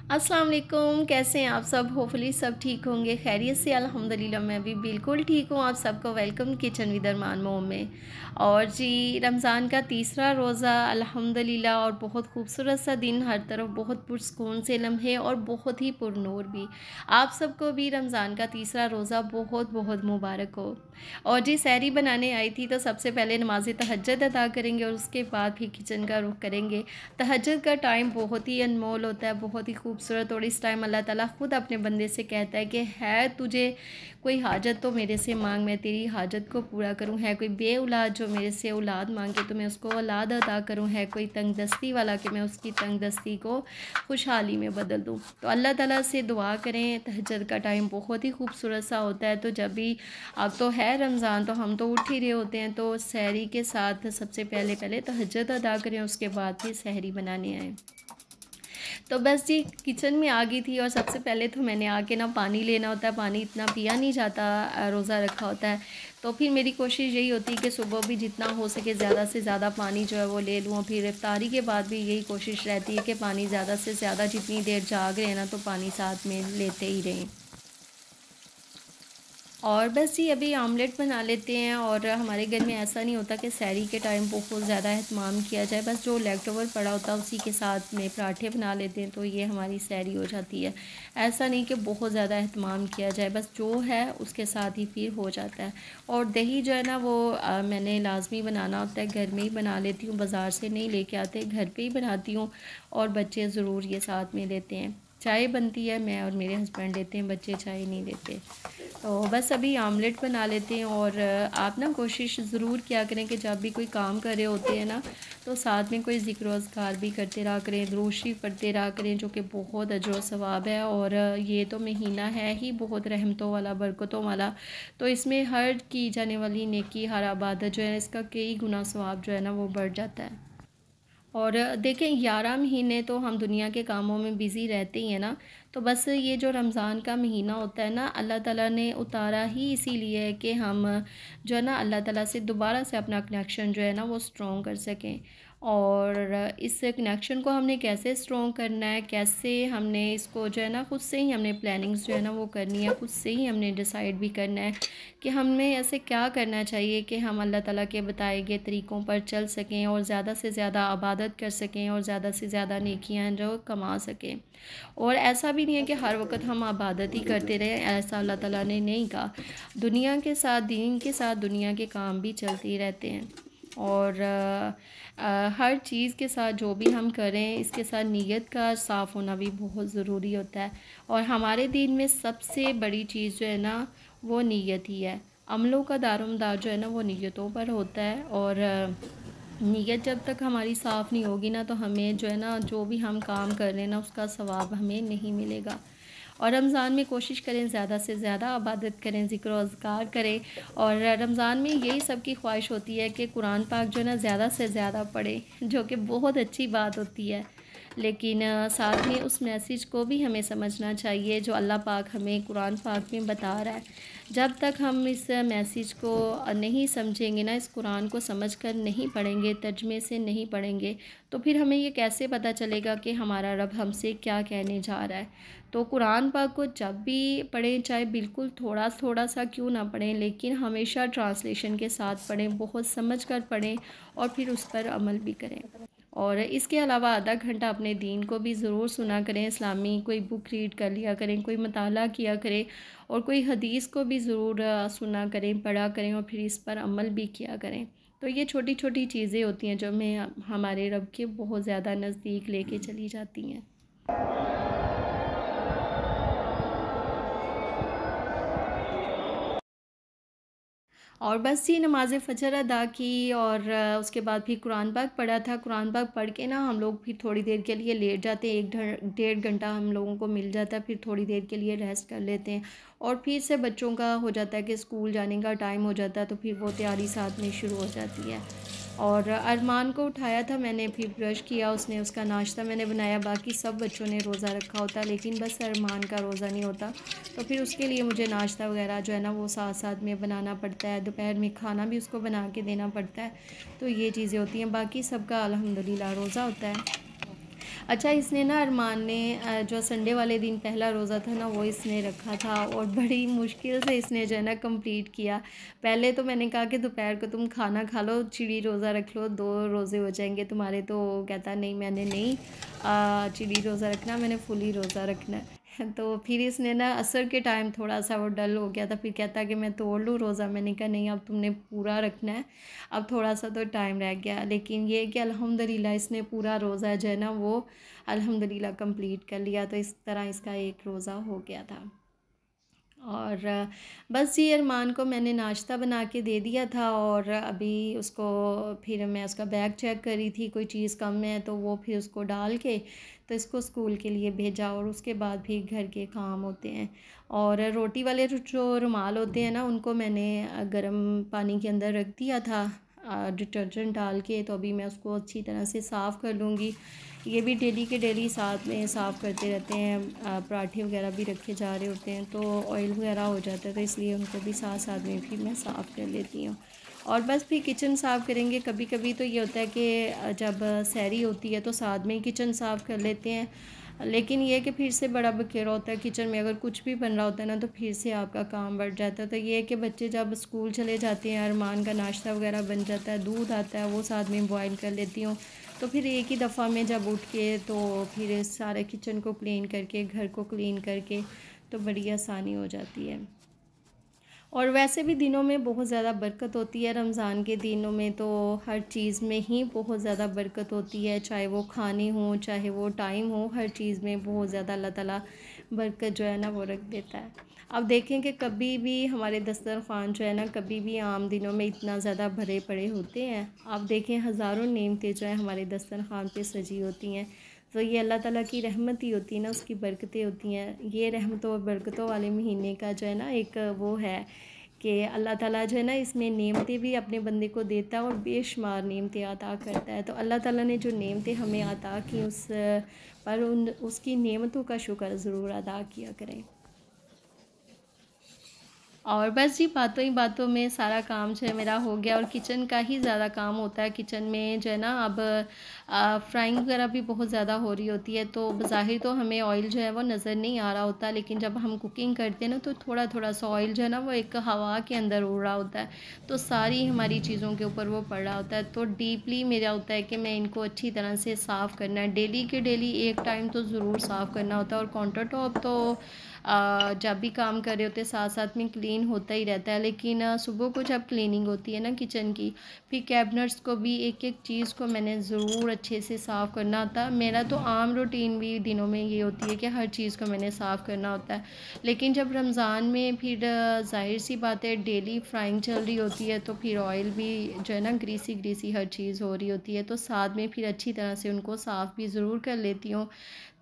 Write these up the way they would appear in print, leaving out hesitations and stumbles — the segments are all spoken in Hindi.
अस्सलाम वालेकुम, कैसे हैं आप सब। होपफुली सब ठीक होंगे, खैरियत से। अल्हम्दुलिल्लाह मैं भी बिल्कुल ठीक हूँ। आप सबको वेलकम किचन विद अरमान मोम में। और जी, रमज़ान का तीसरा रोज़ा अल्हम्दुलिल्लाह, और बहुत खूबसूरत सा दिन, हर तरफ बहुत पुरसकून से लम्हे और बहुत ही पुरनूर भी। आप सबको भी रमज़ान का तीसरा रोज़ा बहुत बहुत मुबारक हो। और जी, सहरी बनाने आई थी तो सबसे पहले नमाज़ तहज्जुद अदा करेंगे और उसके बाद फिर किचन का रुख करेंगे। तहज्जुद का टाइम बहुत ही अनमोल होता है, बहुत ही खूबसूरत। और इस टाइम अल्लाह ताला ख़ुद अपने बंदे से कहता है कि है तुझे कोई हाजत तो मेरे से मांग, मैं तेरी हाजत को पूरा करूं। है कोई बे औलाद जो मेरे से औलाद मांगे तो मैं उसको औलाद अता करूं। है कोई तंगदस्ती वाला कि मैं उसकी तंगदस्ती को खुशहाली में बदल दूं। तो अल्लाह ताला से दुआ करें। तहज्जुद का टाइम बहुत ही खूबसूरत सा होता है। तो जब भी अब तो है रमज़ान, तो हम तो उठ ही रहे होते हैं, तो सहरी के साथ सबसे पहले तहज्जुद अदा करें, उसके बाद फिर सहरी बनाने आएँ। तो बस जी, किचन में आ गई थी। और सबसे पहले तो मैंने आके ना पानी लेना होता है, पानी इतना पिया नहीं जाता, रोज़ा रखा होता है। तो फिर मेरी कोशिश यही होती है कि सुबह भी जितना हो सके ज़्यादा से ज़्यादा पानी जो है वो ले लूँ। फिर इफ्तारी के बाद भी यही कोशिश रहती है कि पानी ज़्यादा से ज़्यादा, जितनी देर जाग रहे हैं ना, तो पानी साथ में लेते ही रहें। और बस जी, अभी आमलेट बना लेते हैं। और हमारे घर में ऐसा नहीं होता कि सहरी के टाइम बहुत ज़्यादा एहतमाम किया जाए, बस जो लेफ्ट ओवर पड़ा होता है उसी के साथ में पराठे बना लेते हैं, तो ये हमारी सहरी हो जाती है। ऐसा नहीं कि बहुत ज़्यादा एहतमाम किया जाए, बस जो है उसके साथ ही फिर हो जाता है। और दही जो है ना वो मैंने लाजमी बनाना होता है, घर में ही बना लेती हूँ, बाज़ार से नहीं लेके आते, घर पर ही बनाती हूँ। और बच्चे ज़रूर ये साथ में लेते हैं। चाय बनती है, मैं और मेरे हस्बैंड लेते हैं, बच्चे चाय नहीं लेते। तो बस अभी आमलेट बना लेते हैं। और आप ना कोशिश ज़रूर किया करें कि जब भी कोई काम कर रहे होते हैं ना, तो साथ में कोई ज़िक्र अज़कार भी करते रहा करें, दुरूद शरीफ पढ़ते रहा करें, जो कि बहुत अजर व सवाब है। और ये तो महीना है ही बहुत रहमतों वाला, बरकतों वाला। तो इसमें हर की जाने वाली नेकी, हर इबादत जो है, इसका कई गुना सवाब जो है ना वो बढ़ जाता है। और देखें, 11 महीने तो हम दुनिया के कामों में बिज़ी रहते ही हैं ना। तो बस ये जो रमज़ान का महीना होता है ना, अल्लाह ताला ने उतारा ही इसीलिए है कि हम जो है ना अल्लाह ताला से दोबारा से अपना कनेक्शन जो है ना वो स्ट्रॉन्ग कर सकें। और इस कनेक्शन को हमने कैसे स्ट्रॉन्ग करना है, कैसे हमने इसको जो है ना खुद से ही हमने प्लानिंग्स जो है ना वो करनी है, खुद से ही हमने डिसाइड भी करना है कि हमें ऐसे क्या करना चाहिए कि हम अल्लाह ताला के बताए गए तरीक़ों पर चल सकें और ज़्यादा से ज़्यादा इबादत कर सकें और ज़्यादा से ज़्यादा नेकियां जो कमा सकें। और ऐसा भी नहीं है कि हर वक्त हम इबादत ही करते रहें, ऐसा अल्लाह ताला ने नहीं कहा। दुनिया के साथ, दीन के साथ दुनिया के काम भी चलते ही रहते हैं। और हर चीज़ के साथ जो भी हम करें, इसके साथ नीयत का साफ़ होना भी बहुत ज़रूरी होता है। और हमारे दीन में सबसे बड़ी चीज़ जो है ना वो नीयत ही है। अमलों का दारोमदार जो है ना वो नीयतों पर होता है। और नीयत जब तक हमारी साफ़ नहीं होगी ना, तो हमें जो है ना जो भी हम काम कर रहे हैं ना उसका सवाब हमें नहीं मिलेगा। और रमज़ान में कोशिश करें ज़्यादा से ज़्यादा इबादत करें, ज़िक्र अज़कार करें। और रमज़ान में यही सबकी ख्वाहिश होती है कि कुरान पाक जो है ना ज़्यादा से ज़्यादा पढ़ें, जो कि बहुत अच्छी बात होती है। लेकिन साथ में उस मैसेज को भी हमें समझना चाहिए जो अल्लाह पाक हमें कुरान पाक में बता रहा है। जब तक हम इस मैसेज को नहीं समझेंगे ना, इस कुरान को समझकर नहीं पढ़ेंगे, तर्जमे से नहीं पढ़ेंगे, तो फिर हमें ये कैसे पता चलेगा कि हमारा रब हमसे क्या कहने जा रहा है। तो कुरान पाक को जब भी पढ़ें, चाहे बिल्कुल थोड़ा थोड़ा सा क्यों ना पढ़ें, लेकिन हमेशा ट्रांसलेशन के साथ पढ़ें, बहुत समझ कर पढ़ें और फिर उस पर अमल भी करें। और इसके अलावा आधा घंटा अपने दीन को भी ज़रूर सुना करें, इस्लामी कोई बुक रीड कर लिया करें, कोई मताला किया करें, और कोई हदीस को भी ज़रूर सुना करें, पढ़ा करें, और फिर इस पर अमल भी किया करें। तो ये छोटी छोटी चीज़ें होती हैं जो हमें हमारे रब के बहुत ज़्यादा नज़दीक लेके चली जाती हैं। और बस ये नमाज़ फ़जर अदा की। और उसके बाद फिर कुरान पाक पढ़ा था। कुरान पाक पढ़ के ना हम लोग फिर थोड़ी देर के लिए लेट जाते हैं, 1 डेढ़ घंटा हम लोगों को मिल जाता है, फिर थोड़ी देर के लिए रेस्ट कर लेते हैं। और फिर से बच्चों का हो जाता है कि स्कूल जाने का टाइम हो जाता है, तो फिर वो तैयारी साथ में शुरू हो जाती है। और अरमान को उठाया था मैंने, फिर ब्रश किया उसने, उसका नाश्ता मैंने बनाया। बाकी सब बच्चों ने रोज़ा रखा होता, लेकिन बस अरमान का रोज़ा नहीं होता, तो फिर उसके लिए मुझे नाश्ता वगैरह जो है ना वो साथ साथ में बनाना पड़ता है। दोपहर में खाना भी उसको बना के देना पड़ता है। तो ये चीज़ें होती हैं, बाकी सबका अल्हम्दुलिल्लाह रोज़ा होता है। अच्छा, इसने ना अरमान ने जो संडे वाले दिन पहला रोज़ा था ना वो इसने रखा था और बड़ी मुश्किल से इसने जो है ना कंप्लीट किया। पहले तो मैंने कहा कि दोपहर को तुम खाना खा लो, चिड़ी रोज़ा रख लो, 2 रोज़े हो जाएंगे तुम्हारे। तो कहता नहीं, मैंने नहीं चिड़ी रोज़ा रखना, मैंने फुली रोज़ा रखना है। तो फिर इसने ना असर के टाइम थोड़ा सा वो डल हो गया था, फिर कहता कि मैं तोड़ लूँ रोज़ा। मैंने कहा नहीं, अब तुमने पूरा रखना है, अब थोड़ा सा तो टाइम रह गया। लेकिन ये कि अल्हम्दुलिल्लाह इसने पूरा रोज़ा जो है ना वो अल्हम्दुलिल्लाह कंप्लीट कर लिया। तो इस तरह इसका एक रोज़ा हो गया था। और बस जी, अरमान को मैंने नाश्ता बना के दे दिया था और अभी उसको फिर मैं उसका बैग चेक कर रही थी, कोई चीज़ कम है तो वो फिर उसको डाल के तो इसको स्कूल के लिए भेजा। और उसके बाद फिर घर के काम होते हैं। और रोटी वाले जो रुमाल होते हैं ना उनको मैंने गर्म पानी के अंदर रख दिया था डिटर्जेंट डाल के। तो अभी मैं उसको अच्छी तरह से साफ़ कर लूँगी। ये भी डेली के डेली साथ में साफ़ करते रहते हैं। पराठे वगैरह भी रखे जा रहे होते हैं तो ऑयल वगैरह हो जाता है, तो इसलिए उनको भी साथ साथ में फिर मैं साफ़ कर लेती हूँ। और बस फिर किचन साफ़ करेंगे। कभी कभी तो ये होता है कि जब सहरी होती है तो साथ में ही किचन साफ़ कर लेते हैं। लेकिन ये कि फिर से बड़ा बखेरा होता है किचन में, अगर कुछ भी बन रहा होता है ना तो फिर से आपका काम बढ़ जाता है। तो ये है कि बच्चे जब स्कूल चले जाते हैं, अरमान का नाश्ता वगैरह बन जाता है, दूध आता है वो साथ में बॉयल कर लेती हूँ। तो फिर एक ही दफ़ा में जब उठ के तो फिर सारे किचन को क्लीन करके, घर को क्लीन करके तो बड़ी आसानी हो जाती है। और वैसे भी दिनों में बहुत ज़्यादा बरकत होती है। रमज़ान के दिनों में तो हर चीज़ में ही बहुत ज़्यादा बरकत होती है, चाहे वो खाने हों, चाहे वो टाइम हो, हर चीज़ में बहुत ज़्यादा अल्लाह ताला बरकत जो है ना वो रख देता है। अब देखें कि कभी भी हमारे दस्तरख़्वान जो है ना, कभी भी आम दिनों में इतना ज़्यादा भरे पड़े होते हैं। आप देखें हज़ारों नेमतें जो है हमारे दस्तरख़्वान पे सजी होती हैं। तो ये अल्लाह ताला की रहमत ही होती है ना, उसकी बरकतें होती हैं। ये रहमतों और बरकतों वाले महीने का जो है ना एक वो है कि अल्लाह ताला जो है ना इसमें नेमतें भी अपने बंदे को देता है और बेशुमार नेमतें अता करता है। तो अल्लाह ताला ने जो नेमतें हमें अता की उस पर उसकी नेमतों का शुक्र ज़रूर अदा किया करें। और बस जी, बातों ही बातों में सारा काम जो है मेरा हो गया। और किचन का ही ज़्यादा काम होता है। किचन में जो है ना अब फ्राइंग वगैरह भी बहुत ज़्यादा हो रही होती है, तो बज़ाहिर तो हमें ऑयल जो है वो नज़र नहीं आ रहा होता, लेकिन जब हम कुकिंग करते हैं ना तो थोड़ा थोड़ा सा ऑयल जो है ना वो एक हवा के अंदर उड़ रहा होता है, तो सारी हमारी चीज़ों के ऊपर वो पड़ रहा होता है। तो डीपली मेरा होता है कि मैं इनको अच्छी तरह से साफ़ करना है, डेली के डेली एक टाइम तो ज़रूर साफ़ करना होता है। और काउंटर टॉप तो जब भी काम कर रहे होते हैं साथ साथ में क्लीन होता ही रहता है। लेकिन सुबह को जब क्लीनिंग होती है ना किचन की, फिर कैबिनेट्स को भी एक एक चीज़ को मैंने ज़रूर अच्छे से साफ़ करना होता है। मेरा तो आम रूटीन भी दिनों में ये होती है कि हर चीज़ को मैंने साफ़ करना होता है। लेकिन जब रमज़ान में फिर ज़ाहिर सी बात है डेली फ्राइंग चल रही होती है, तो फिर ऑयल भी जो है ना ग्रीसी ग्रीसी हर चीज़ हो रही होती है, तो साथ में फिर अच्छी तरह से उनको साफ़ भी ज़रूर कर लेती हूँ,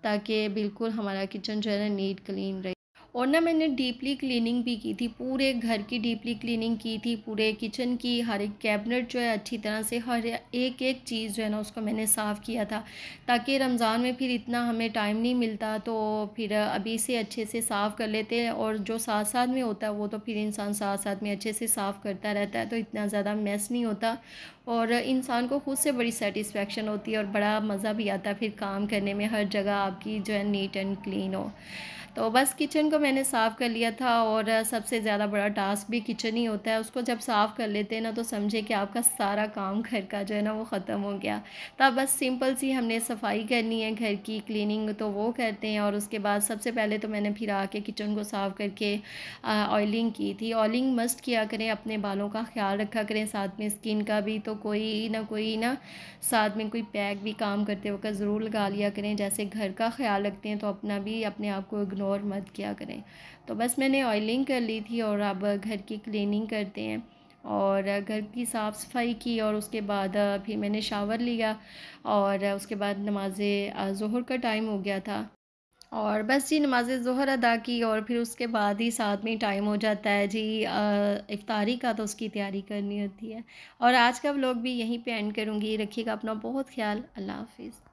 ताकि बिल्कुल हमारा किचन जो है ना नीट क्लीन रहे। और ना मैंने डीपली क्लीनिंग भी की थी, पूरे घर की डीपली क्लीनिंग की थी, पूरे किचन की हर एक कैबिनेट जो है अच्छी तरह से हर एक एक चीज़ जो है ना उसको मैंने साफ़ किया था, ताकि रमज़ान में फिर इतना हमें टाइम नहीं मिलता, तो फिर अभी से अच्छे से साफ़ कर लेते हैं। और जो साथ साथ में होता है वो तो फिर इंसान साथ साथ में अच्छे से साफ़ करता रहता है, तो इतना ज़्यादा मैस नहीं होता और इंसान को खुद से बड़ी सेटिस्फेक्शन होती है और बड़ा मज़ा भी आता है फिर काम करने में, हर जगह आपकी जो है नीट एंड क्लीन हो। तो बस किचन को मैंने साफ़ कर लिया था। और सबसे ज़्यादा बड़ा टास्क भी किचन ही होता है, उसको जब साफ़ कर लेते हैं ना तो समझे कि आपका सारा काम घर का जो है ना वो ख़त्म हो गया। तब बस सिंपल सी हमने सफाई करनी है, घर की क्लीनिंग तो वो करते हैं। और उसके बाद सबसे पहले तो मैंने फिर आके किचन को साफ़ करके ऑयलिंग की थी। ऑयलिंग मस्ट किया करें, अपने बालों का ख्याल रखा करें, साथ में स्किन का भी। तो कोई ना साथ में कोई पैक भी काम करते वक्त ज़रूर लगा लिया करें। जैसे घर का ख्याल रखते हैं तो अपना भी अपने आप को इग्नोर मत किया करें। तो बस मैंने ऑयलिंग कर ली थी और अब घर की क्लीनिंग करते हैं और घर की साफ़ सफाई की। और उसके बाद फिर मैंने शावर लिया और उसके बाद नमाज़ ज़ोहर का टाइम हो गया था। और बस जी, नमाज़ ज़ोहर अदा की और फिर उसके बाद ही साथ में टाइम हो जाता है जी इफ्तारी का, तो उसकी तैयारी करनी होती है। और आज का व्लॉग भी यहीं पे एंड करूँगी। रखिएगा अपना बहुत ख्याल। अल्लाह हाफ़िज़।